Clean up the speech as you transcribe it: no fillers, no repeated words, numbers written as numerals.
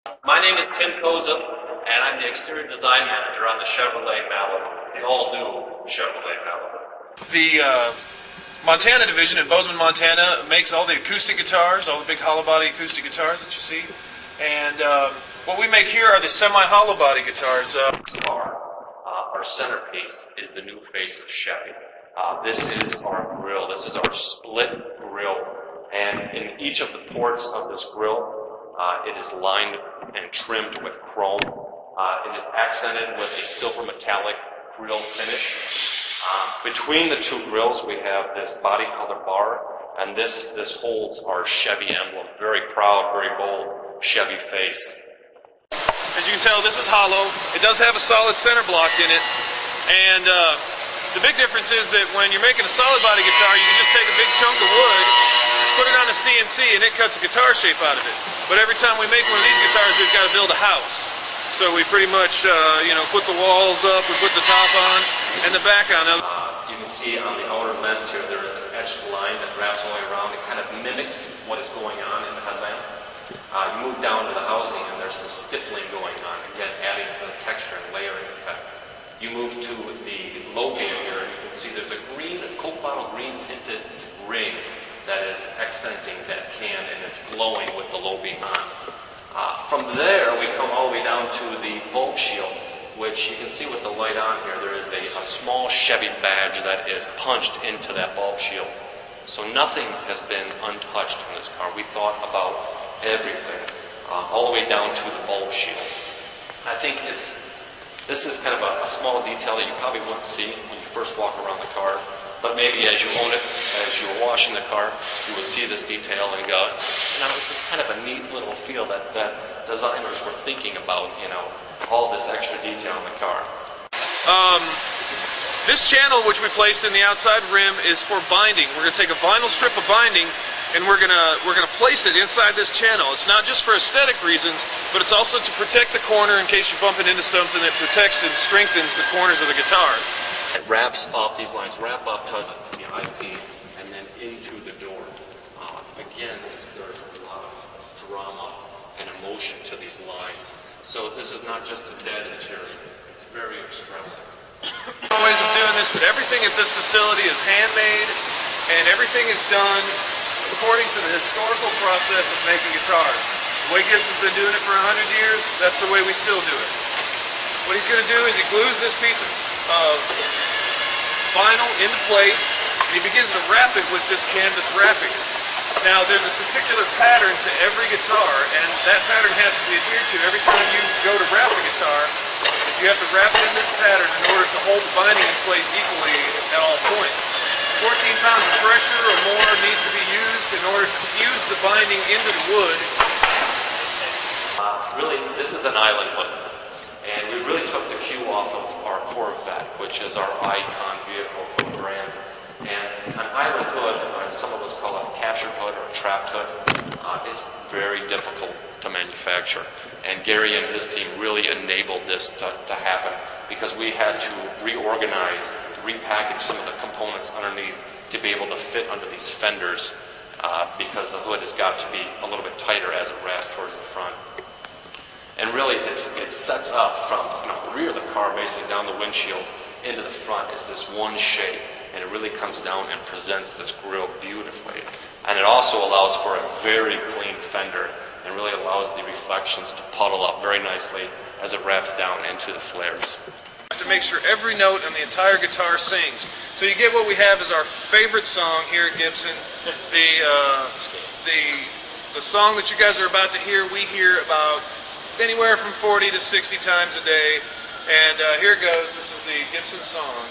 My name is Tom Coza, and I'm the exterior design manager on the Chevrolet Malibu, the all-new Chevrolet Malibu. The Montana division in Bozeman, Montana makes all the acoustic guitars, all the big hollow body acoustic guitars that you see. And what we make here are the semi-hollow body guitars. Our centerpiece is the new face of Chevy. This is our grill. This is our split grill. And in each of the ports of this grill, it is lined and trimmed with chrome. It is accented with a silver metallic grill finish. Between the two grills, we have this body color bar, and this holds our Chevy emblem. Very proud, very bold Chevy face. As you can tell, this is hollow. It does have a solid center block in it. And the big difference is that when you're making a solid body guitar, you can just take a big chunk of wood, put it on a CNC, and it cuts a guitar shape out of it. But every time we make one of these guitars, we've got to build a house. So we pretty much, put the walls up, we put the top on, and the back on. You can see on the outer lens here, there is an etched line that wraps all the way around. It kind of mimics what is going on in the headlamp. You move down to the housing, and there's some stippling going on, again, adding to the texture and layering effect. You move to the low beam here, and you can see there's a green, Coke bottle green tinted ring that is accenting that can, and it's glowing with the low beam on. From there, we come all the way down to the bulb shield, which you can see with the light on here, there is a small Chevy badge that is punched into that bulb shield. So nothing has been untouched in this car. We thought about everything, all the way down to the bulb shield. I think this is kind of a small detail that you probably wouldn't see when you first walk around the car. But maybe as you own it, as you're washing the car, you would see this detail and go, it's just kind of a neat little feel that designers were thinking about, all this extra detail in the car. This channel, which we placed in the outside rim, is for binding. We're going to take a vinyl strip of binding, and we're gonna place it inside this channel. It's not just for aesthetic reasons, but it's also to protect the corner in case you're bumping into something. That protects and strengthens the corners of the guitar. It wraps up, these lines wrap up to the IP and then into the door. Again, there's a lot of drama and emotion to these lines. So this is not just a dead interior, it's very expressive. Ways of doing this, but everything at this facility is handmade, and everything is done according to the historical process of making guitars. The way Gibson's been doing it for 100 years, that's the way we still do it. What he's going to do is he glues this piece of vinyl into place, and he begins to wrap it with this canvas wrapping. Now, there's a particular pattern to every guitar, and that pattern has to be adhered to every time you go to wrap a guitar. You have to wrap it in this pattern in order to hold the binding in place equally at all points. 14 pounds of pressure or more needs to be used in order to fuse the binding into the wood. Really, this is an island hood, and we really took the cue off of our Corvette, which is our icon vehicle for the brand. And an island hood, or some of us call it a captured hood or a trapped hood, it's very difficult to manufacture. And Gary and his team really enabled this to happen, because we had to reorganize, repackage some of the components underneath to be able to fit under these fenders, because the hood has got to be a little bit tighter as it wraps towards the front. And really, it sets up from the rear of the car, basically down the windshield, into the front. It's this one shape, and it really comes down and presents this grille beautifully. And it also allows for a very clean fender, and really allows the reflections to puddle up very nicely as it wraps down into the flares. To make sure every note on the entire guitar sings. So you get what we have is our favorite song here at Gibson. The song that you guys are about to hear, we hear about anywhere from 40 to 60 times a day. And here it goes. This is the Gibson song.